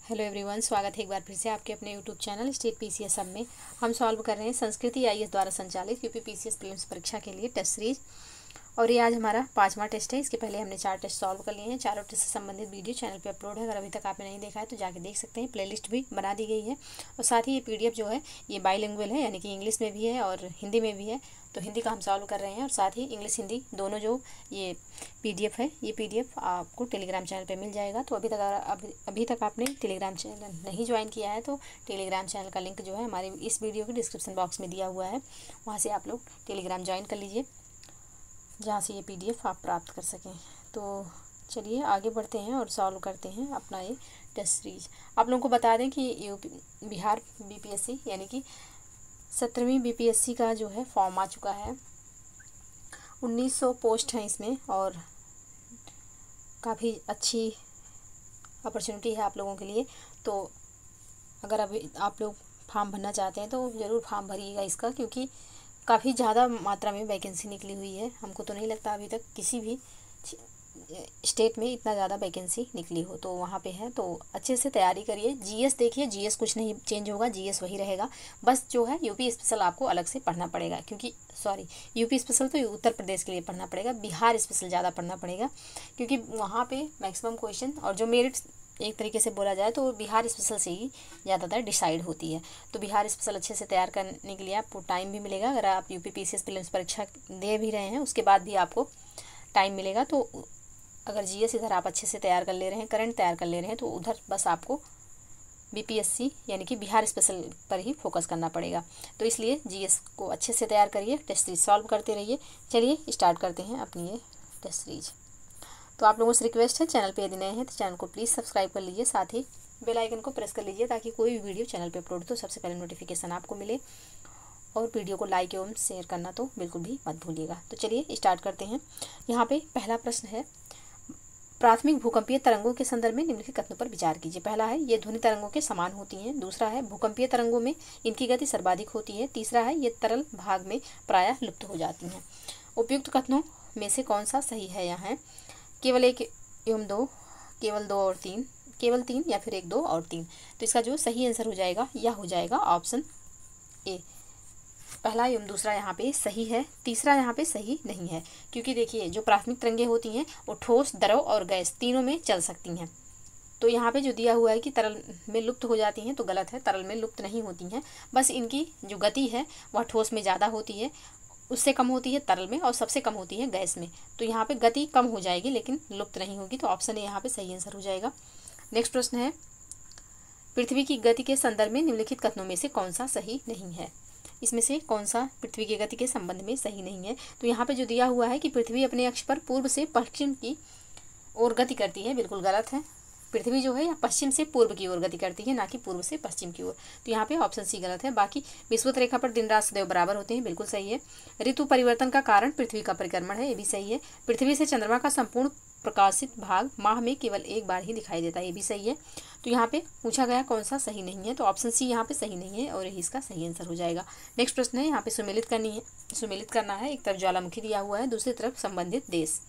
Hello everyone, स्वागत है एक बार फिर से आपके अपने यूट्यूब चैनल स्टेट पीसीएस सब में। हम सॉल्व कर रहे हैं संस्कृति आईएएस द्वारा संचालित यूपी पीसीएस प्रीलिम्स परीक्षा के लिए टेस्ट सीरीज। और ये आज हमारा 5वां टेस्ट है। इसके पहले हमने 4 टेस्ट सॉल्व कर लिए हैं। चारों टेस्ट से संबंधित वीडियो चैनल पे अपलोड है। अगर अभी तक आपने नहीं देखा है तो जाके देख सकते हैं। प्लेलिस्ट भी बना दी गई है। और साथ ही ये पीडीएफ जो है ये बाइलिंगुअल है, यानी कि इंग्लिश में भी है और हिंदी में भी है। तो हिंदी का हम सॉल्व कर रहे हैं और साथ ही इंग्लिश हिंदी दोनों जो ये पीडीएफ है, ये पीडीएफ आपको टेलीग्राम चैनल पे मिल जाएगा। तो अभी तक आपने टेलीग्राम चैनल नहीं ज्वाइन किया है तो टेलीग्राम चैनल का लिंक जो है हमारे इस वीडियो के डिस्क्रिप्शन बॉक्स में दिया हुआ है। वहाँ से आप लोग टेलीग्राम ज्वाइन कर लीजिए, जहाँ से ये पीडीएफ आप प्राप्त कर सकें। तो चलिए आगे बढ़ते हैं और सॉल्व करते हैं अपना ये टेस्ट सीरीज। आप लोगों को बता दें कि बिहार बीपीएससी यानी कि 17वीं बीपीएससी का जो है फॉर्म आ चुका है। 1900 पोस्ट हैं इसमें और काफ़ी अच्छी अपॉर्चुनिटी है आप लोगों के लिए। तो अगर अभी आप लोग फॉर्म भरना चाहते हैं तो ज़रूर फॉर्म भरिएगा इसका, क्योंकि काफ़ी ज़्यादा मात्रा में वैकेंसी निकली हुई है। हमको तो नहीं लगता अभी तक किसी भी स्टेट में इतना ज़्यादा वैकेंसी निकली हो। तो वहाँ पे है, तो अच्छे से तैयारी करिए। जीएस देखिए, जीएस कुछ नहीं चेंज होगा, जीएस वही रहेगा। बस जो है यूपी स्पेशल आपको अलग से पढ़ना पड़ेगा, क्योंकि यूपी स्पेशल तो उत्तर प्रदेश के लिए पढ़ना पड़ेगा, बिहार स्पेशल ज़्यादा पढ़ना पड़ेगा, क्योंकि वहाँ पे मैक्सिमम क्वेश्चन और जो मेरिट एक तरीके से बोला जाए तो बिहार स्पेशल से ही ज़्यादातर डिसाइड होती है। तो बिहार स्पेशल अच्छे से तैयार करने के लिए आपको टाइम भी मिलेगा। अगर आप यूपी पीसीएस प्रीलिम्स परीक्षा दे भी रहे हैं उसके बाद भी आपको टाइम मिलेगा। तो अगर जीएस इधर आप अच्छे से तैयार कर ले रहे हैं, करंट तैयार कर ले रहे हैं, तो उधर बस आपको बीपीएससी यानी कि बिहार स्पेशल पर ही फोकस करना पड़ेगा। तो इसलिए जीएस को अच्छे से तैयार करिए, टेस्ट सीरीज सॉल्व करते रहिए। चलिए स्टार्ट करते हैं अपनी ये टेस्ट सीरीज। तो आप लोगों से रिक्वेस्ट है, चैनल पे यदि नए हैं तो चैनल को प्लीज़ सब्सक्राइब कर लीजिए, साथ ही बेल आइकन को प्रेस कर लीजिए ताकि कोई भी वीडियो चैनल पे अपलोड हो तो सबसे पहले नोटिफिकेशन आपको मिले। और वीडियो को लाइक एवं शेयर करना तो बिल्कुल भी मत भूलिएगा। तो चलिए स्टार्ट करते हैं। यहाँ पे पहला प्रश्न है, प्राथमिक भूकंपीय तरंगों के संदर्भ में निम्नलिखित कथनों पर विचार कीजिए। पहला है, ये ध्वनि तरंगों के समान होती हैं। दूसरा है, भूकंपीय तरंगों में इनकी गति सर्वाधिक होती है। तीसरा है, ये तरल भाग में प्रायः लुप्त हो जाती हैं। उपयुक्त कथनों में से कौन सा सही है? यहाँ है केवल 1 एवं 2, केवल 2 और 3, केवल 3 या फिर 1, 2 और 3। तो इसका जो सही आंसर हो जाएगा यह हो जाएगा ऑप्शन ए। पहला एवं दूसरा यहाँ पे सही है, तीसरा यहाँ पे सही नहीं है, क्योंकि देखिए जो प्राथमिक तरंगें होती हैं वो ठोस, द्रव और गैस तीनों में चल सकती हैं। तो यहाँ पे जो दिया हुआ है कि तरल में लुप्त हो जाती हैं तो गलत है, तरल में लुप्त नहीं होती हैं। बस इनकी जो गति है वह ठोस में ज़्यादा होती है, उससे कम होती है तरल में और सबसे कम होती है गैस में। तो यहाँ पे गति कम हो जाएगी लेकिन लुप्त नहीं होगी। तो ऑप्शन ए यहाँ पे सही आंसर हो जाएगा। नेक्स्ट प्रश्न है, पृथ्वी की गति के संदर्भ में निम्नलिखित कथनों में से कौन सा सही नहीं है? इसमें से कौन सा पृथ्वी की गति के संबंध में सही नहीं है? तो यहाँ पे जो दिया हुआ है कि पृथ्वी अपने अक्ष पर पूर्व से पश्चिम की ओर गति करती है, बिल्कुल गलत है। पृथ्वी जो है या पश्चिम से पूर्व की ओर गति करती है, ना कि पूर्व से पश्चिम की ओर। तो यहाँ पे ऑप्शन सी गलत है। बाकी विषुवत रेखा पर दिन रात सदैव बराबर होते हैं, बिल्कुल सही है। ऋतु परिवर्तन का कारण पृथ्वी का परिक्रमण है, ये भी सही है। पृथ्वी से चंद्रमा का संपूर्ण प्रकाशित भाग माह में केवल एक बार ही दिखाई देता है, ये भी सही है। तो यहाँ पे पूछा गया कौन सा सही नहीं है, तो ऑप्शन सी यहाँ पे सही नहीं है और यही इसका सही आंसर हो जाएगा। नेक्स्ट प्रश्न है, यहाँ पे सुमेलित करना है। एक तरफ ज्वालामुखी दिया हुआ है, दूसरी तरफ संबंधित देश।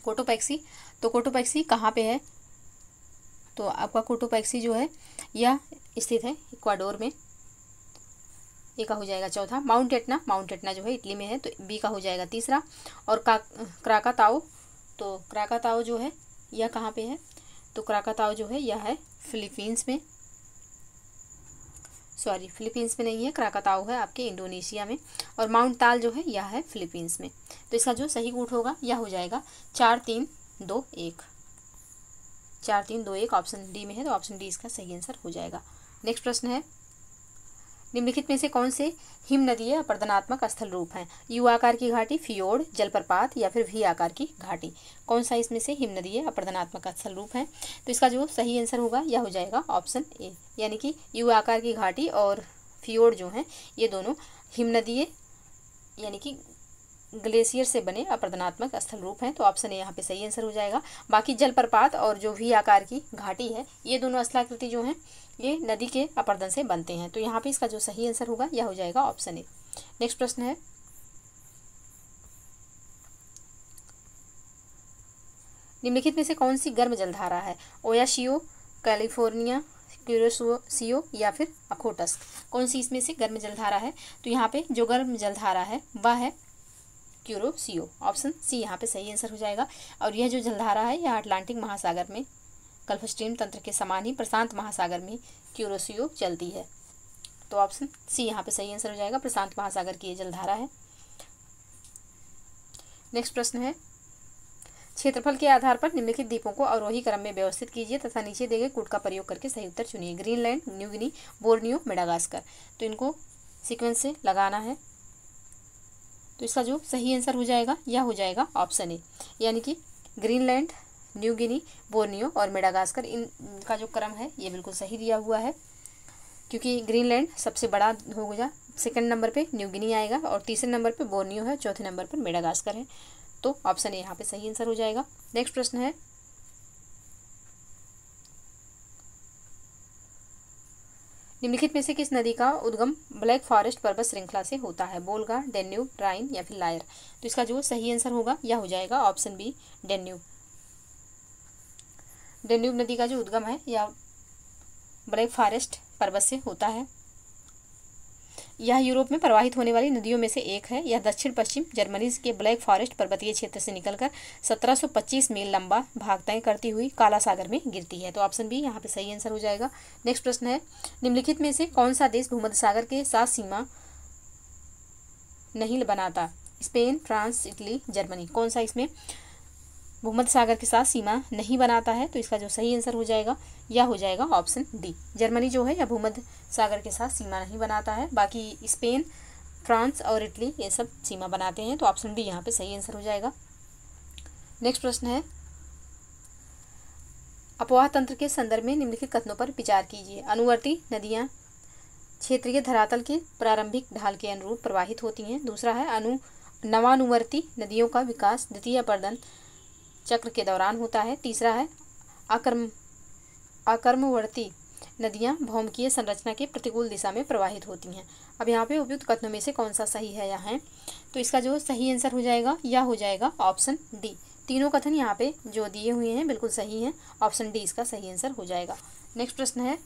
कोटोपैक्सी, तो कोटोपैक्सी कहाँ पे है? तो आपका कोटोपैक्सी जो है यह स्थित है इक्वाडोर में, ए का हो जाएगा चौथा। माउंट एटना जो है इटली में है, तो बी का हो जाएगा तीसरा। और क्राकाताओ, तो क्राकाताओ जो है यह कहाँ पे है? तो क्राकाताओ जो है यह है फिलीपींस में, सॉरी फिलीपींस में नहीं है, क्राकाताओ है आपके इंडोनेशिया में। और माउंट ताल जो है यह है फिलीपींस में। तो इसका जो सही कूट होगा यह हो जाएगा 4, 3, 2, 1। 4, 3, 2, 1 ऑप्शन डी में है, तो ऑप्शन डी इसका सही आंसर हो जाएगा। नेक्स्ट प्रश्न है, निम्नलिखित में से कौन से हिम नदीय अपरदनात्मक स्थल रूप हैं? यू आकार की घाटी, फियोर्ड, जलप्रपात या फिर वी आकार की घाटी। कौन सा इसमें से हिम नदीय अपरदनात्मक स्थल रूप है? तो इसका जो सही आंसर होगा यह हो जाएगा ऑप्शन ए, यानी कि यू आकार की घाटी और फियोर्ड जो हैं ये दोनों हिम नदीय यानी कि ग्लेशियर से बने अपरदनात्मक स्थल रूप हैं। तो ऑप्शन ए यहाँ पे सही आंसर हो जाएगा। बाकी जलप्रपात और जो वी आकार की घाटी है ये दोनों स्थलाकृति जो हैं ये नदी के अपरदन से बनते हैं। तो यहाँ पे इसका जो सही आंसर होगा यह हो जाएगा ऑप्शन ए। नेक्स्ट प्रश्न है, निम्नलिखित में से कौन सी गर्म जलधारा है? ओयाशियो, कैलिफोर्निया, क्यूरोसियो या फिर अखोटस्क। कौन सी इसमें से गर्म जलधारा है? तो यहाँ पे जो गर्म जलधारा है वह है क्यूरोसियो। ऑप्शन सी यहाँ पे सही आंसर हो जाएगा। और यह जो जलधारा है यह अटलांटिक महासागर में गल्फ स्ट्रीम तंत्र के समान ही प्रशांत महासागर में क्यूरोसियो चलती है। तो ऑप्शन सी यहाँ पे सही आंसर हो जाएगा। प्रशांत महासागर की ये जलधारा है। नेक्स्ट प्रश्न है, क्षेत्रफल के आधार पर निम्नलिखित द्वीपों को अवरोही क्रम में व्यवस्थित कीजिए तथा नीचे दिए गए कूट का प्रयोग करके सही उत्तर चुनिए। Greenland, New Guinea, Borneo, Madagascar. तो इनको सीक्वेंस से लगाना है। तो इसका जो सही आंसर हो जाएगा यह हो जाएगा ऑप्शन ए, यानी कि ग्रीनलैंड, न्यू गिनी, बोर्नियो और मेडागास्कर, इनका जो क्रम है ये बिल्कुल सही दिया हुआ है। क्योंकि ग्रीनलैंड सबसे बड़ा हो गया, सेकंड नंबर पे न्यू गिनी आएगा और तीसरे नंबर पे बोर्नियो है, चौथे नंबर पर मेडागास्कर है। तो ऑप्शन ए यहाँ पे सही आंसर हो जाएगा। नेक्स्ट प्रश्न है, निम्नलिखित में से किस नदी का उद्गम ब्लैक फॉरेस्ट पर्वत श्रृंखला से होता है? वोल्गा, डेन्यूब, राइन या फिर लायर। तो इसका जो सही आंसर होगा यह हो जाएगा ऑप्शन बी, डेन्यूब। डेन्यूब नदी का जो उद्गम है यह ब्लैक फॉरेस्ट पर्वत से होता है। यह यूरोप में प्रवाहित होने वाली नदियों में से एक है। यह दक्षिण पश्चिम जर्मनी के ब्लैक फॉरेस्ट पर्वतीय क्षेत्र से निकलकर 1725 मील लंबा भाग तय करती हुई काला सागर में गिरती है। तो ऑप्शन बी यहाँ पे सही आंसर हो जाएगा। नेक्स्ट प्रश्न है, निम्नलिखित में से कौन सा देश भूमध्य सागर के साथ सीमा नहीं बनाता? Spain, France, Italy, Germany. कौन सा इसमें भूमध्य सागर के साथ सीमा नहीं बनाता है? तो इसका जो सही आंसर हो जाएगा यह हो जाएगा ऑप्शन डी। जर्मनी जो है यह भूमध्य सागर के साथ सीमा नहीं बनाता है। बाकी स्पेन, फ्रांस और इटली ये सब सीमा बनाते हैं। तो ऑप्शन डी यहाँ पे सही आंसर हो जाएगा। नेक्स्ट प्रश्न है, अपवाह तंत्र के संदर्भ में निम्नलिखित कथनों पर विचार कीजिए। अनुवर्ती नदियाँ क्षेत्रीय धरातल के प्रारंभिक ढाल के अनुरूप प्रवाहित होती हैं। दूसरा है नवानुवर्ती नदियों का विकास द्वितीय अपर्दन चक्र के दौरान होता है। तीसरा है आकर्मवर्ती नदियां भौमकीय संरचना के प्रतिकूल दिशा में प्रवाहित होती हैं। अब यहाँ पे उपयुक्त कथनों में से कौन सा सही है या है? तो इसका जो सही आंसर हो जाएगा यह हो जाएगा ऑप्शन डी। तीनों कथन यहाँ पे जो दिए हुए हैं बिल्कुल सही हैं। ऑप्शन डी इसका सही आंसर हो जाएगा। नेक्स्ट प्रश्न है,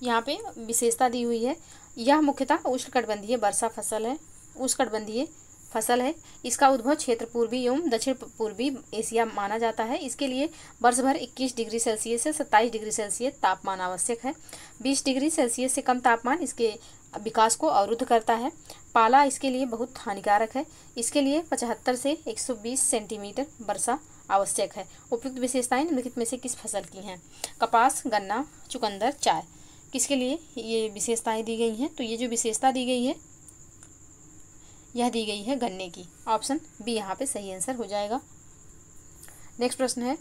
यहाँ पे विशेषता दी हुई है। यह मुख्यतः उष्णकटिबंधीय वर्षा फसल है, उष्णकटिबंधीय फसल है। इसका उद्भव क्षेत्र पूर्वी एवं दक्षिण पूर्वी एशिया माना जाता है। इसके लिए वर्ष भर 21 डिग्री सेल्सियस से 27 डिग्री सेल्सियस तापमान आवश्यक है। 20 डिग्री सेल्सियस से कम तापमान इसके विकास को अवरुद्ध करता है। पाला इसके लिए बहुत हानिकारक है। इसके लिए 75 से 120 सेंटीमीटर वर्षा आवश्यक है। उपयुक्त विशेषताएं निम्नलिखित में से किस फसल की हैं? कपास, गन्ना, चुकंदर, चाय। किसके लिए ये विशेषताएं दी गई हैं? तो ये जो विशेषता दी गई है यह दी गई है गन्ने की। ऑप्शन बी यहाँ पे सही आंसर हो जाएगा। नेक्स्ट प्रश्न है,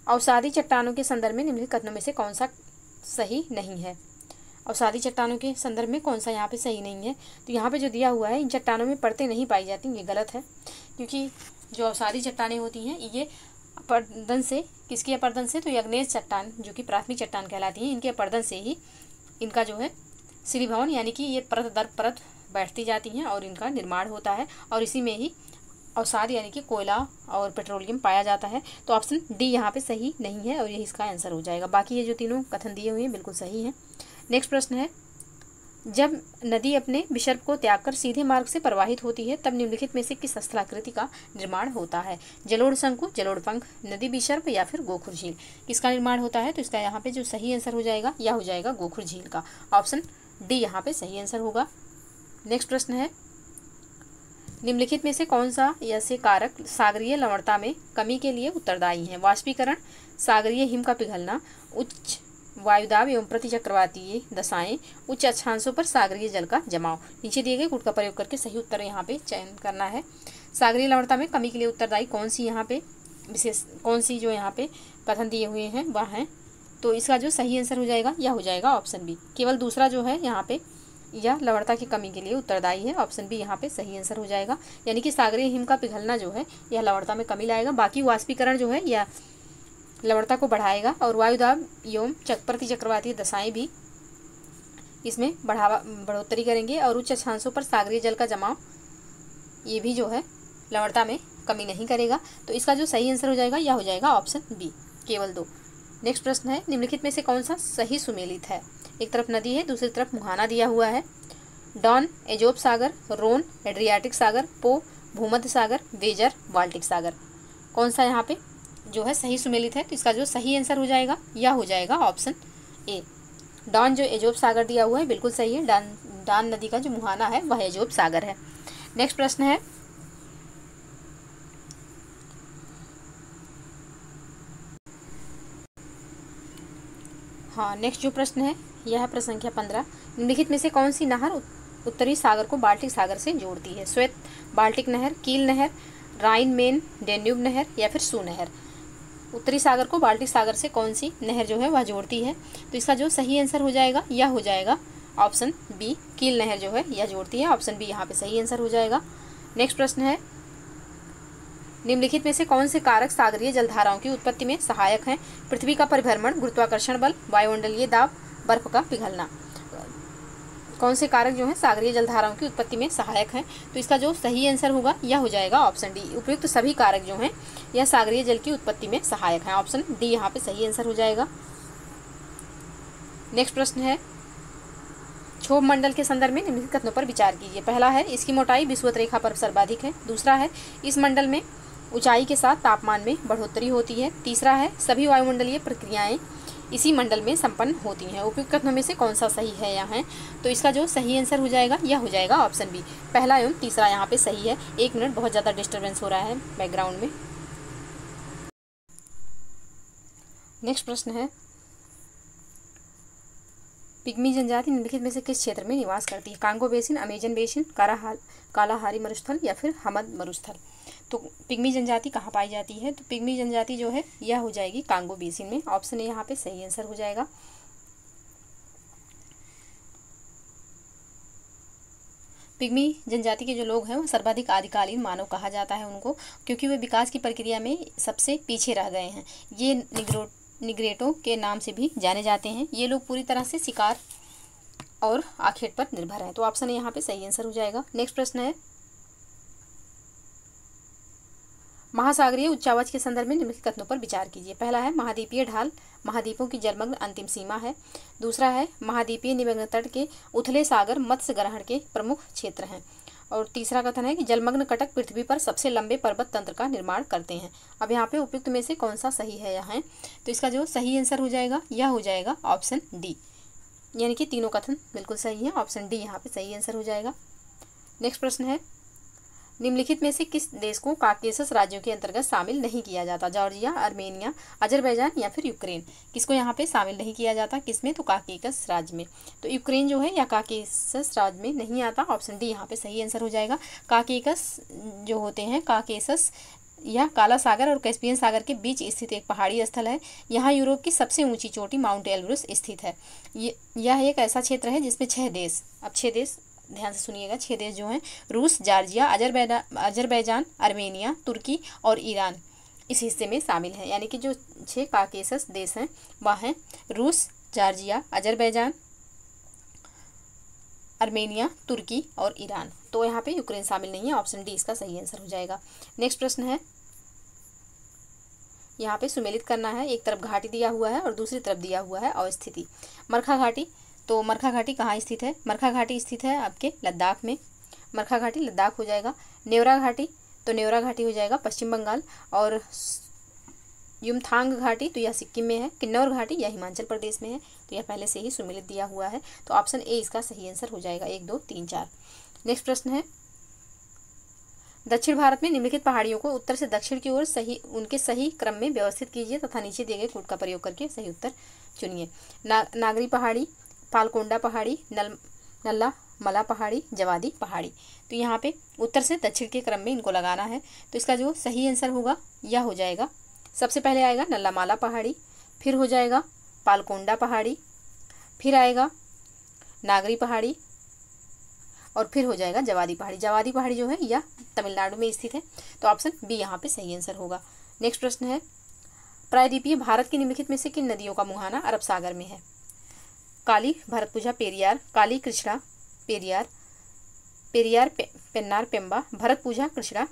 अवसादी चट्टानों के संदर्भ में निम्नलिखित कथनों में से कौन सा सही नहीं है? अवसादी चट्टानों के संदर्भ में कौन सा यहाँ पे सही नहीं है? तो यहाँ पे जो दिया हुआ है इन चट्टानों में परतें नहीं पाई जाती, ये गलत है। क्योंकि जो अवसादी चट्टानें होती हैं ये अपर्दन से, किसकी अपर्दन से? तो ये अग्नेय चट्टान जो कि प्राथमिक चट्टान कहलाती हैं, इनके अपर्दन से ही इनका जो है शिलीभवन यानी कि ये परत दर परत बैठती जाती हैं और इनका निर्माण होता है और इसी में ही अवसाद यानी कि कोयला और पेट्रोलियम पाया जाता है। तो ऑप्शन डी यहाँ पे सही नहीं है और यही इसका आंसर हो जाएगा। बाकी ये जो तीनों कथन दिए हुए हैं बिल्कुल सही हैं। नेक्स्ट प्रश्न है, जब नदी अपने विसर्ग को त्याग कर सीधे मार्ग से प्रवाहित होती है तब निम्नलिखित में से किस स्थलाकृति का निर्माण होता है? जलोढ़ शंकु, जलोढ़ पंख, नदी विसर्ग या फिर गोखुर झील। किसका निर्माण होता है? तो इसका यहाँ पे जो सही आंसर हो जाएगा यह हो जाएगा गोखुर झील का। ऑप्शन डी यहाँ पे सही आंसर होगा। नेक्स्ट प्रश्न है, निम्नलिखित में से कौन सा ऐसे कारक सागरीय लवणता में कमी के लिए उत्तरदायी है? वाष्पीकरण, सागरीय हिम का पिघलना, उच्च वायुदाब एवं प्रतिचक्रवातीय दशाएं, उच्च अक्षांशों पर सागरीय जल का जमाव। नीचे दिए गए कूट का प्रयोग करके सही उत्तर यहाँ पे चयन करना है। सागरीय लवणता में कमी के लिए उत्तरदायी कौन सी यहाँ पे विशेष, कौन सी जो यहाँ पे कथन दिए हुए हैं वह हैं? तो इसका जो सही आंसर हो जाएगा यह हो जाएगा ऑप्शन बी। केवल दूसरा जो है यहाँ पे यह लवणता की कमी के लिए उत्तरदायी है। ऑप्शन बी यहाँ पे सही आंसर हो जाएगा। यानी कि सागरीय हिम का पिघलना जो है यह लवणता में कमी लाएगा। बाकी वाष्पीकरण जो है यह लवणता को बढ़ाएगा और वायुदाब एवं प्रतिचक्रवातीय दशाएं भी इसमें बढ़ोतरी करेंगे और उच्च अक्षांशों पर सागरीय जल का जमाव ये भी जो है लवणता में कमी नहीं करेगा। तो इसका जो सही आंसर हो जाएगा यह हो जाएगा ऑप्शन बी, केवल 2। नेक्स्ट प्रश्न है, निम्नलिखित में से कौन सा सही सुमेलित है? एक तरफ नदी है, दूसरी तरफ मुहाना दिया हुआ है। डॉन, एजोब सागर, रोन, एड्रियाटिक सागर, पो, भूमध्य सागर, वेजर, बाल्टिक सागर। कौन सा यहाँ पे जो है सही सुमेलित है? तो इसका जो सही आंसर हो जाएगा यह हो जाएगा ऑप्शन ए। डॉन जो एजोब सागर दिया हुआ है बिल्कुल सही है। डॉन नदी का जो मुहाना है वह एजोब सागर है। नेक्स्ट प्रश्न है, हाँ नेक्स्ट जो प्रश्न है यह है प्रश्न संख्या 15। निम्नलिखित में से कौन सी नहर उत्तरी सागर को बाल्टिक सागर से जोड़ती है? श्वेत बाल्टिक नहर, कील नहर, राइन मेन डेन्यूब नहर या फिर सू नहर। उत्तरी सागर को बाल्टिक सागर से कौन सी नहर जो है वह जोड़ती है? तो इसका जो सही आंसर हो जाएगा यह हो जाएगा ऑप्शन बी, कील नहर जो है यह जोड़ती है। ऑप्शन बी यहाँ पे सही आंसर हो जाएगा। नेक्स्ट प्रश्न है, निम्नलिखित में से कौन से कारक सागरीय जलधाराओं की उत्पत्ति में सहायक हैं? पृथ्वी का परिभ्रमण, गुरुत्वाकर्षण बल, वायुमंडलीय दाब, बर्फ का पिघलना। कौन से कारक जो है सागरीय जलधाराओं की उत्पत्ति में सहायक हैं? तो इसका जो सही आंसर होगा यह हो जाएगा ऑप्शन डी। उपयुक्त सभी कारक जो हैं यह सागरीय जल की उत्पत्ति में सहायक हैं। ऑप्शन डी यहाँ पे सही आंसर हो जाएगा। नेक्स्ट प्रश्न है, क्षोभ मंडल के संदर्भ में निम्नलिखित कथनों पर विचार कीजिए। पहला है, इसकी मोटाई विषुवत रेखा पर सर्वाधिक है। दूसरा है, इस मंडल में ऊंचाई के साथ तापमान में बढ़ोतरी होती है। तीसरा है, सभी वायुमंडलीय प्रक्रियाएं इसी मंडल में संपन्न होती हैं। उपयुक्त कथनों में से कौन सा सही है यहाँ? तो इसका जो सही आंसर हो जाएगा यह हो जाएगा ऑप्शन बी। पहला एवं तीसरा यहाँ पे सही है। 1 मिनट, बहुत ज़्यादा डिस्टर्बेंस हो रहा है बैकग्राउंड में। नेक्स्ट प्रश्न है, पिग्मी जनजाति निम्नलिखित में से किस क्षेत्र में निवास करती है? Congo basin, Amazon basin, Kalahari मरुस्थल या फिर हमद मरुस्थल। तो पिग्मी जनजाति कहाँ पाई जाती है? तो पिग्मी जनजाति जो है यह हो जाएगी कांगो बेसिन में। ऑप्शन ए यहाँ पे सही आंसर हो जाएगा। पिग्मी जनजाति के जो लोग हैं वो सर्वाधिक आदिकालीन मानव कहा जाता है उनको, क्योंकि वे विकास की प्रक्रिया में सबसे पीछे रह गए हैं। ये निग्रेटो के नाम से भी जाने जाते हैं। ये लोग पूरी तरह से शिकार और आखेट पर निर्भर हैं। तो ऑप्शन यहाँ पे सही आंसर हो जाएगा। नेक्स्ट प्रश्न है, महासागरीय उच्चावच के संदर्भ में निम्नलिखित कथनों पर विचार कीजिए। पहला है, महाद्वीपीय ढाल महाद्वीपों की जलमग्न अंतिम सीमा है। दूसरा है, महाद्वीपीय निमग्न तट के उथले सागर मत्स्य ग्रहण के प्रमुख क्षेत्र हैं। और तीसरा कथन है कि जलमग्न कटक पृथ्वी पर सबसे लंबे पर्वत तंत्र का निर्माण करते हैं। अब यहाँ पे उपयुक्त में से कौन सा सही है यहाँ? तो इसका जो सही आंसर हो जाएगा यह हो जाएगा ऑप्शन डी, यानी कि तीनों कथन बिल्कुल सही है। ऑप्शन डी यहाँ पे सही आंसर हो जाएगा। नेक्स्ट प्रश्न है, निम्नलिखित में से किस देश को काकेसस राज्यों के अंतर्गत शामिल नहीं किया जाता? जॉर्जिया, आर्मेनिया, अजरबैजान या फिर यूक्रेन। किसको यहाँ पे शामिल नहीं किया जाता? किसमें? तो काकेसस राज्य में। तो यूक्रेन जो है या काकेसस राज्य में नहीं आता। ऑप्शन डी यहाँ पे सही आंसर हो जाएगा। काकेकस जो होते हैं, काकेसस यह काला सागर और कैस्पियन सागर के बीच स्थित एक पहाड़ी स्थल है। यहाँ यूरोप की सबसे ऊंची चोटी माउंट एल्ब्रुस स्थित है। यह एक ऐसा क्षेत्र है जिसमें 6 देश, अब 6 देश ध्यान से सुनिएगा, 6 देश जो हैं रूस, जॉर्जिया, अजरबैजान, आर्मेनिया, तुर्की और ईरान इस हिस्से में शामिल हैं। यानी कि जो 6 काकेसस देश हैं वह हैं रूस, जॉर्जिया, अजरबैजान, आर्मेनिया, तुर्की और ईरान। तो यहाँ पे यूक्रेन शामिल नहीं है। ऑप्शन डी इसका सही आंसर हो जाएगा। नेक्स्ट प्रश्न है, यहाँ पे सुमेलित करना है। एक तरफ घाटी दिया हुआ है और दूसरी तरफ दिया हुआ है अवस्थिति। मरखा घाटी, तो मरखा घाटी कहाँ स्थित है? मरखा घाटी स्थित है आपके लद्दाख में। मरखा घाटी लद्दाख हो जाएगा। नेवरा घाटी, तो नेवरा घाटी हो जाएगा पश्चिम बंगाल। और युमथांग घाटी, तो यह सिक्किम में है। किन्नौर घाटी यह हिमाचल प्रदेश में है। तो यह पहले से ही सुमेलित दिया हुआ है। तो ऑप्शन ए इसका सही आंसर हो जाएगा। 1, 2, 3, 4। नेक्स्ट प्रश्न है, दक्षिण भारत में निम्नलिखित पहाड़ियों को उत्तर से दक्षिण की ओर उनके सही क्रम में व्यवस्थित कीजिए तथा नीचे दिए गए कोड का प्रयोग करके सही उत्तर चुनिए। नागरी पहाड़ी, पालकोंडा पहाड़ी, नल्ला मला पहाड़ी, जवादी पहाड़ी। तो यहाँ पे उत्तर से दक्षिण के क्रम में इनको लगाना है। तो इसका जो सही आंसर होगा यह हो जाएगा, सबसे पहले आएगा नल्ला माला पहाड़ी, फिर हो जाएगा पालकोंडा पहाड़ी, फिर आएगा नागरी पहाड़ी और फिर हो जाएगा जवादी पहाड़ी। जवादी पहाड़ी जो है यह तमिलनाडु में स्थित है। तो ऑप्शन बी यहाँ पे सही आंसर होगा। नेक्स्ट प्रश्न है, प्रायद्वीपीय भारत की निम्नलिखित में से किन नदियों का मुहाना अरब सागर में है? काली, भरतपुझा, पेरियार, काली, कृष्णा, पेरियार, पेन्नार, पेम्बा, भरतपुझा, कृष्णा,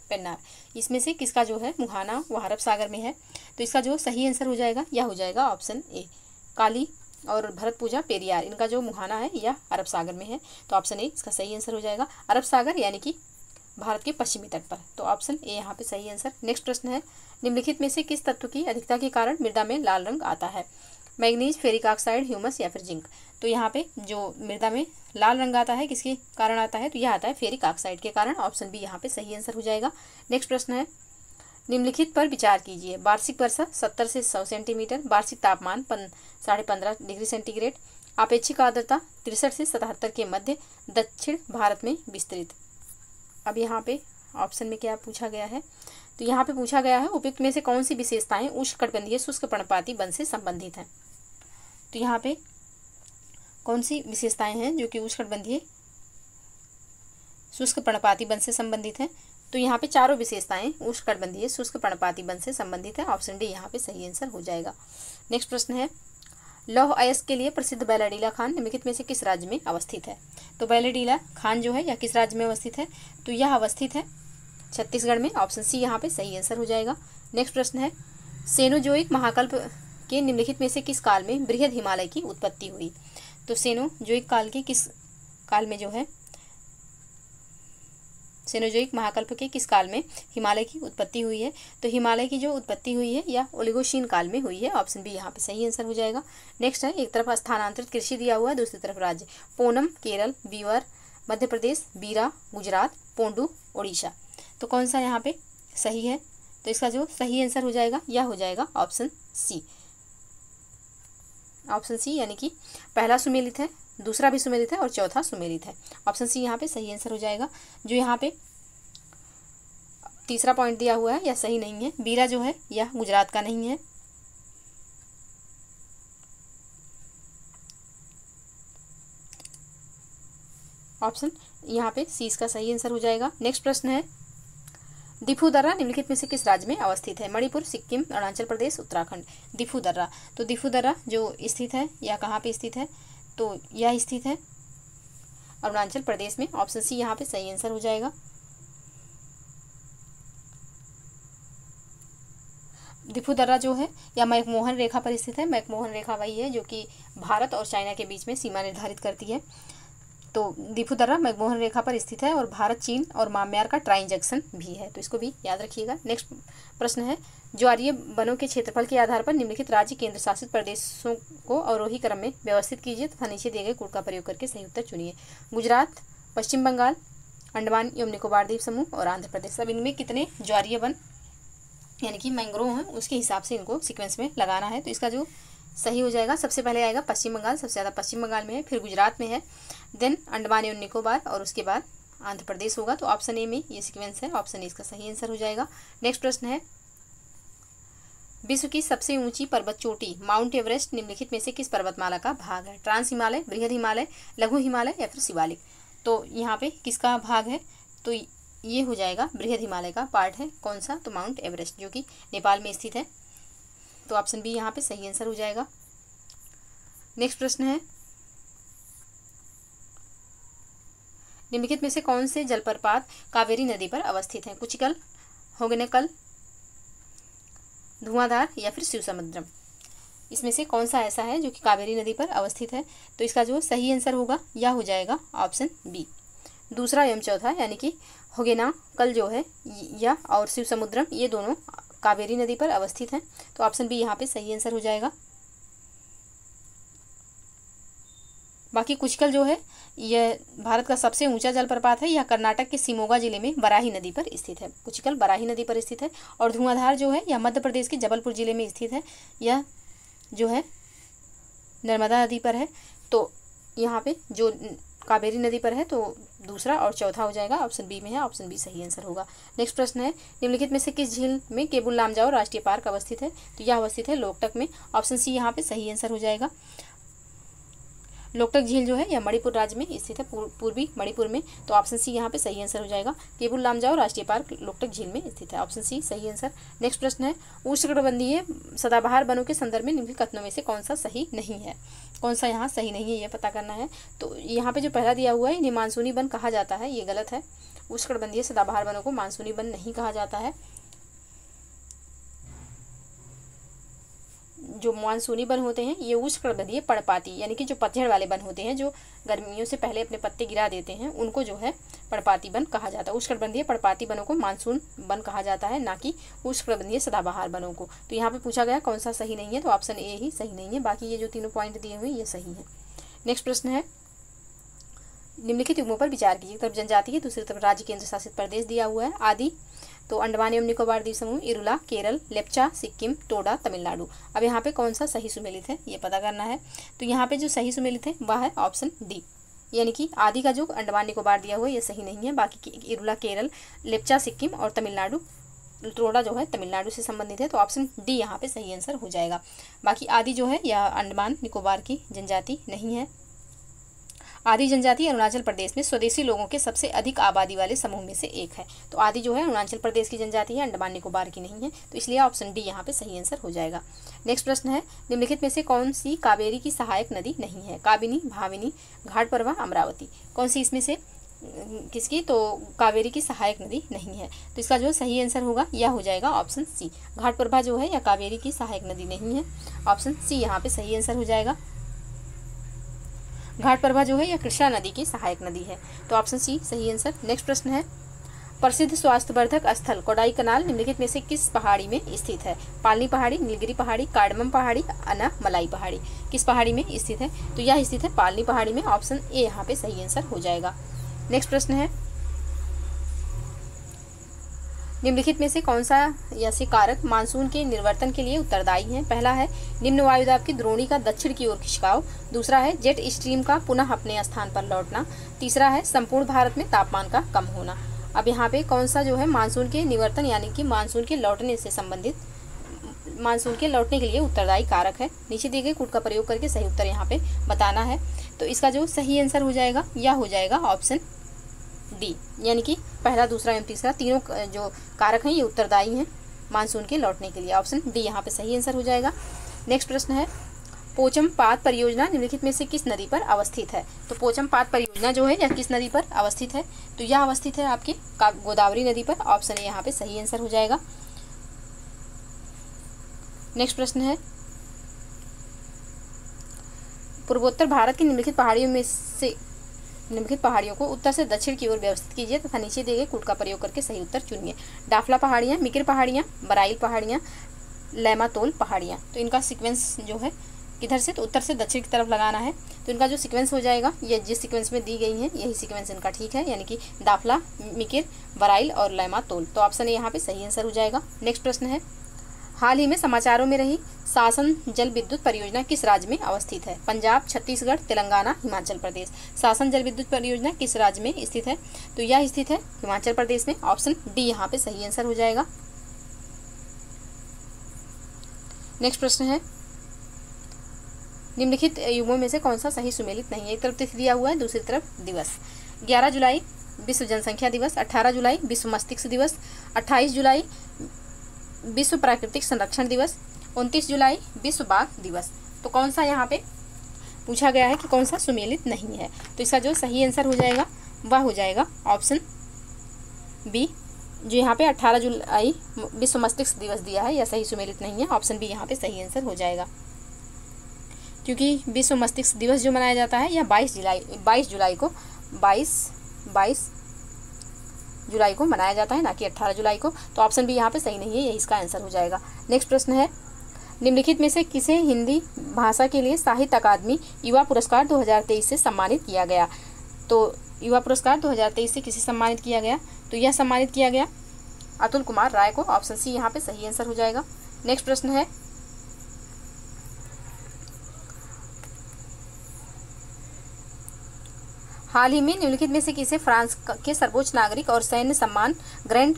पेन्नार। इसमें से किसका जो है मुहाना वो अरब सागर में है। तो इसका जो सही आंसर हो जाएगा यह हो जाएगा ऑप्शन ए। काली और भरतपुजा पेरियार, इनका जो मुहाना है यह अरब सागर में है। तो ऑप्शन ए इसका सही आंसर हो जाएगा, अरब सागर यानी कि भारत के पश्चिमी तट पर। तो ऑप्शन ए यहाँ पे सही आंसर। नेक्स्ट प्रश्न है, निम्नलिखित में से किस तत्व की अधिकता के कारण मृदा में लाल रंग आता है? मैग्नीज, फेरिक ऑक्साइड, ह्यूमस या फिर जिंक। तो यहाँ पे जो मृदा में लाल रंग आता है किसके कारण आता है? तो यह आता है फेरिक ऑक्साइड के कारण। ऑप्शन बी यहाँ पे सही आंसर हो जाएगा। नेक्स्ट प्रश्न है, निम्नलिखित पर विचार कीजिए। वार्षिक वर्षा 70 से 100 सेंटीमीटर, वार्षिक तापमान 15.5 डिग्री सेंटीग्रेड, आपेक्षिक आर्द्रता 63 से 77 के मध्य, दक्षिण भारत में विस्तृत। अब यहाँ पे ऑप्शन में क्या पूछा गया है? तो यहाँ पे पूछा गया है उपयुक्त में से कौन सी विशेषताएं उष्णकटिबंधीय शुष्क पर्णपाती वन से संबंधित हैं। तो यहाँ पे कौन सी विशेषताएं हैं जो कि उष्णकटिबंधीय शुष्क पर्णपाती वन से संबंधित हैं? तो यहाँ पे चारों विशेषताएं उष्णकटिबंधीय शुष्क पर्णपाती वन से संबंधित है। ऑप्शन डी यहाँ पे सही आंसर हो जाएगा। नेक्स्ट प्रश्न है, लौह अयस्क के लिए प्रसिद्ध बैलाडीला खान निम्नलिखित में से किस राज्य में अवस्थित है? तो बैलाडीला खान जो है यह किस राज्य में अवस्थित है? तो यह अवस्थित है छत्तीसगढ़ में। ऑप्शन सी यहाँ पे सही आंसर हो जाएगा। नेक्स्ट प्रश्न है, सेनोजोइक महाकल्प के निम्नलिखित में से किस काल में बृहद हिमालय की उत्पत्ति हुई? तो सेनोजोइक काल के किस काल में जो है सेनोजोइक महाकल्प के किस काल में हिमालय की उत्पत्ति हुई है? तो हिमालय की जो उत्पत्ति हुई है यह ओलिगोशीन काल में हुई है। ऑप्शन बी यहाँ पे सही आंसर हो जाएगा। नेक्स्ट है, एक तरफ स्थानांतरित कृषि दिया हुआ है, दूसरी तरफ राज्य। पूनम केरल, बीवर मध्य प्रदेश, बीरा गुजरात, पोंडू उड़ीसा। तो कौन सा यहाँ पे सही है? तो इसका जो सही आंसर हो जाएगा यह हो जाएगा ऑप्शन सी। ऑप्शन सी यानी कि पहला सुमेलित है, दूसरा भी सुमेलित है और चौथा सुमेलित है। ऑप्शन सी यहाँ पे सही आंसर हो जाएगा। जो यहाँ पे तीसरा पॉइंट दिया हुआ है यह सही नहीं है। बीरा जो है यह गुजरात का नहीं है। ऑप्शन यहाँ पे सी इसका सही आंसर हो जाएगा। नेक्स्ट प्रश्न है, दिफू दर्रा निम्नलिखित में से किस राज्य में अवस्थित है? मणिपुर, सिक्किम, अरुणाचल प्रदेश, उत्तराखंड। दिफू दर्रा, तो दिफू दर्रा जो स्थित है यह कहाँ पे स्थित है? तो यह स्थित है अरुणाचल प्रदेश में। ऑप्शन सी यहाँ पे सही आंसर हो जाएगा। दिफू दर्रा जो है यह मैकमोहन रेखा पर स्थित है। मैकमोहन रेखा वही है जो कि भारत और चाइना के बीच में सीमा निर्धारित करती है। तो दिफू दर्रा मैकमोहन रेखा पर स्थित है और भारत, चीन और म्यांमार का ट्रांजैक्शन भी है, तो इसको भी याद रखिएगा। नेक्स्ट प्रश्न है, ज्वारीय वनों के क्षेत्रफल के आधार पर निम्नलिखित राज्य केंद्र शासित प्रदेशों को अवरोही क्रम में व्यवस्थित कीजिए तथा नीचे दिए गए कोड का प्रयोग करके सही उत्तर चुनिए। गुजरात, पश्चिम बंगाल, अंडमान एवं निकोबार द्वीप समूह और आंध्र प्रदेश। अब इनमें कितने ज्वारीय वन यानी कि मैंग्रोव हैं उसके हिसाब से इनको सीक्वेंस में लगाना है। तो इसका जो सही हो जाएगा, सबसे पहले आएगा पश्चिम बंगाल, सबसे ज़्यादा पश्चिम बंगाल में है, फिर गुजरात में है, देन अंडमान एवं निकोबार और उसके बाद आंध्र प्रदेश होगा। तो ऑप्शन ए में ये सीक्वेंस है। ऑप्शन ए इसका सही आंसर हो जाएगा। नेक्स्ट प्रश्न है, विश्व की सबसे ऊंची पर्वत चोटी माउंट एवरेस्ट निम्नलिखित में से किस पर्वतमाला का भाग है? ट्रांस हिमालय, बृहद हिमालय, लघु हिमालय या फिर शिवालिक। तो यहाँ पे किसका भाग है? तो ये हो जाएगा बृहद हिमालय का पार्ट है। कौन सा? तो माउंट एवरेस्ट जो कि नेपाल में स्थित है। तो ऑप्शन बी यहाँ पे सही आंसर हो जाएगा। नेक्स्ट प्रश्न है, निम्नलिखित में से कौन से जलप्रपात कावेरी नदी पर अवस्थित हैं? कुचिकल, होगनेकल, धुआंधार या फिर शिव समुद्रम। इसमें से कौन सा ऐसा है जो कि कावेरी नदी पर अवस्थित है? तो इसका जो सही आंसर होगा यह हो जाएगा ऑप्शन बी, दूसरा एवं चौथा, यानी कि होगेनाकल जो है यह और शिव समुद्रम ये दोनों कावेरी नदी पर अवस्थित हैं। तो ऑप्शन बी यहाँ पे सही आंसर हो जाएगा। बाकी कुचिकल जो है यह भारत का सबसे ऊंचा जलप्रपात है। यह कर्नाटक के शिमोगा जिले में बराही नदी पर स्थित है। कुचिकल बराही नदी पर स्थित है। और धुआंधार जो है यह मध्य प्रदेश के जबलपुर जिले में स्थित है। यह जो है नर्मदा नदी पर है। तो यहाँ पे जो कावेरी नदी पर है तो दूसरा और चौथा हो जाएगा, ऑप्शन बी में है। ऑप्शन बी सही आंसर होगा। नेक्स्ट प्रश्न है, निम्नलिखित में से किस झील में केबुल लामजाओ राष्ट्रीय पार्क अवस्थित है? तो यह अवस्थित है लोकटक में। ऑप्शन सी यहाँ पे सही आंसर हो जाएगा। लोकटक झील जो है यह मणिपुर राज्य में स्थित है, पूर्वी मणिपुर में। तो ऑप्शन सी यहाँ पे सही आंसर हो जाएगा। केबुल लामजाओ राष्ट्रीय पार्क लोकटक झील में स्थित है। ऑप्शन सी सही आंसर। नेक्स्ट प्रश्न है, उष्णकटिबंधीय सदाबहार वनों के संदर्भ में निम्नलिखित कथनों में से कौन सा सही नहीं है? कौन सा यहाँ सही नहीं है ये पता करना है। तो यहाँ पे जो पहला दिया हुआ है इन्हें मानसूनी वन कहा जाता है, ये गलत है। उष्णकटिबंधीय सदाबहार वनों को मानसूनी वन नहीं कहा जाता है। जो मानसूनी वन होते हैं ये उष्णकटिबंधीय पर्णपाती यानी कि जो पतझड़ वाले वन होते हैं, जो गर्मियों से पहले अपने पत्ते गिरा देते हैं, उनको जो है पर्णपाती वन कहा जाता है। उष्णकटिबंधीय पर्णपाती वनों को मानसून वन कहा जाता है, ना कि उष्णकटिबंधीय सदाबहार वनों को। तो यहाँ पे पूछा गया कौन सा सही नहीं है, तो ऑप्शन ए ही सही नहीं है, बाकी ये जो तीनों पॉइंट दिए हुए ये सही है। नेक्स्ट प्रश्न है, निम्नलिखित युग्मों पर विचार कीजिए। एक तरफ जनजाति है, दूसरी तरफ राज्य केंद्र शासित प्रदेश दिया हुआ है। आदि तो अंडमान एवं निकोबार द्वीप समूह, इरुला केरल, लेप्चा सिक्किम, टोडा तमिलनाडु। अब यहाँ पे कौन सा सही सुमेलित है ये पता करना है। तो यहाँ पे जो सही सुमेलित है वह है ऑप्शन डी, यानी कि आदि का जो अंडमान निकोबार दिया हुआ है ये सही नहीं है। बाकी इरुला केरल, लेप्चा सिक्किम और तमिलनाडु, टोडा जो है तमिलनाडु से संबंधित है, तो ऑप्शन डी यहाँ पे सही आंसर हो जाएगा। बाकी आदि जो है यह अंडमान निकोबार की जनजाति नहीं है। आदि जनजाति अरुणाचल प्रदेश में स्वदेशी लोगों के सबसे अधिक आबादी वाले समूह में से एक है। तो आदि जो है अरुणाचल प्रदेश की जनजाति है, अंडमान निकोबार की नहीं है, तो इसलिए ऑप्शन डी यहाँ पे सही आंसर हो जाएगा। नेक्स्ट प्रश्न है, निम्नलिखित में से कौन सी कावेरी की सहायक नदी नहीं है? काबिनी, भाविनी, घाटप्रभा, अमरावती। कौन सी इसमें से किसकी? तो कावेरी की सहायक नदी नहीं है, तो इसका जो सही आंसर होगा यह हो जाएगा ऑप्शन सी। घाटप्रभा जो है यह कावेरी की सहायक नदी नहीं है, ऑप्शन सी यहाँ पे सही आंसर हो जाएगा। घाटप्रभा जो है यह कृष्णा नदी की सहायक नदी है, तो ऑप्शन सी सही आंसर। नेक्स्ट प्रश्न है, प्रसिद्ध स्वास्थ्यवर्धक स्थल कोडाईकनाल निम्नलिखित में से किस पहाड़ी में स्थित है? पालनी पहाड़ी, नीलगिरी पहाड़ी, कार्डमम पहाड़ी, अनामलाई पहाड़ी। किस पहाड़ी में स्थित है? तो यह स्थित है पालनी पहाड़ी में, ऑप्शन ए यहाँ पे सही आंसर हो जाएगा। नेक्स्ट प्रश्न है, निम्नलिखित में से कौन सा ऐसे कारक मानसून के निर्वर्तन के लिए उत्तरदायी हैं? पहला है निम्न वायुदाब की द्रोणी का दक्षिण की ओर खिंचाव, दूसरा है जेट स्ट्रीम का पुनः अपने स्थान पर लौटना, तीसरा है संपूर्ण भारत में तापमान का कम होना। अब यहाँ पे कौन सा जो है मानसून के निवर्तन यानी कि मानसून के लौटने से संबंधित, मानसून के लौटने के लिए उत्तरदायी कारक है? नीचे दिए गए कूट का प्रयोग करके सही उत्तर यहाँ पे बताना है। तो इसका जो सही आंसर हो जाएगा यह हो जाएगा ऑप्शन डी, यानी कि पहला, दूसरा एवं तीसरा तीनों जो कारक हैं ये उत्तरदायी हैं मानसून के लौटने के लिए, ऑप्शन डी यहाँ पे सही आंसर हो जाएगा। नेक्स्ट प्रश्न है, पोचम पात परियोजना निम्नलिखित में से किस नदी पर अवस्थित है? तो पोचम पात परियोजना जो है यह किस नदी पर अवस्थित है? तो यह अवस्थित है आपकी गोदावरी नदी पर, ऑप्शन ए यहाँ पे सही आंसर हो जाएगा। नेक्स्ट प्रश्न है, पूर्वोत्तर भारत की निम्नलिखित पहाड़ियों में से निम्नलिखित पहाड़ियों को उत्तर से दक्षिण की ओर व्यवस्थित कीजिए तथा नीचे दिए गए कूट का प्रयोग करके सही उत्तर चुनिए। डाफला पहाड़ियाँ, मिकिर पहाड़ियाँ, बराइल पहाड़ियाँ, लैमातोल पहाड़ियाँ। तो इनका सीक्वेंस जो है किधर से? तो उत्तर से दक्षिण की तरफ लगाना है। तो इनका जो सीक्वेंस हो जाएगा ये जिस सीक्वेंस में दी गई है यही सीक्वेंस इनका ठीक है, यानी कि दाफला, मिकिर, बराइल और लैमातोल। तो ऑप्शन ए यहाँ पे सही आंसर हो जाएगा। नेक्स्ट प्रश्न है, हाल ही में समाचारों में रही शासन जल विद्युत परियोजना किस राज्य में अवस्थित है? पंजाब, छत्तीसगढ़, तेलंगाना, हिमाचल प्रदेश। शासन जल विद्युत परियोजना किस राज्य में स्थित है? तो यह स्थित है हिमाचल प्रदेश में, ऑप्शन डी यहाँ पे सही आंसर हो जाएगा। नेक्स्ट प्रश्न है, निम्नलिखित युग्मों में से कौन सा सही सुमेलित नहीं है? एक तरफ तिथि दिया हुआ है, दूसरी तरफ दिवस। 11 जुलाई विश्व जनसंख्या दिवस, 18 जुलाई विश्व मस्तिष्क दिवस, 28 जुलाई विश्व प्राकृतिक संरक्षण दिवस, 29 जुलाई विश्व बाघ दिवस। तो कौन सा यहाँ पे पूछा गया है कि कौन सा सुमेलित नहीं है? तो इसका जो सही आंसर हो जाएगा वह हो जाएगा ऑप्शन बी, जो यहाँ पे 18 जुलाई विश्व मस्तिष्क दिवस दिया है यह सही सुमेलित नहीं है, ऑप्शन बी यहाँ पे सही आंसर हो जाएगा। क्योंकि विश्व मस्तिष्क दिवस जो मनाया जाता है यह 22 जुलाई को मनाया जाता है, ना कि 18 जुलाई को। तो ऑप्शन बी यहाँ पे सही नहीं है, यही इसका आंसर हो जाएगा। नेक्स्ट प्रश्न है, निम्नलिखित में से किसे हिंदी भाषा के लिए साहित्य अकादमी युवा पुरस्कार 2023 से सम्मानित किया गया? तो युवा पुरस्कार 2023 से किसे सम्मानित किया गया? तो यह सम्मानित किया गया अतुल कुमार राय को, ऑप्शन सी यहाँ पे सही आंसर हो जाएगा। नेक्स्ट प्रश्न है, हाल ही में निम्नलिखित में से किसे फ्रांस के सर्वोच्च नागरिक और सैन्य सम्मान Grand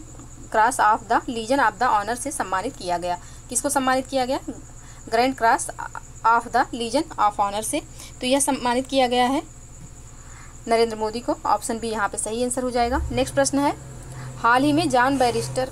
Cross of the Legion of the Honour से सम्मानित किया गया? किसको सम्मानित किया गया Grand Cross of the Legion of Honour से? तो यह सम्मानित किया गया है नरेंद्र मोदी को, ऑप्शन बी यहाँ पे सही आंसर हो जाएगा। नेक्स्ट प्रश्न है, हाल ही में जॉन बैरिस्टर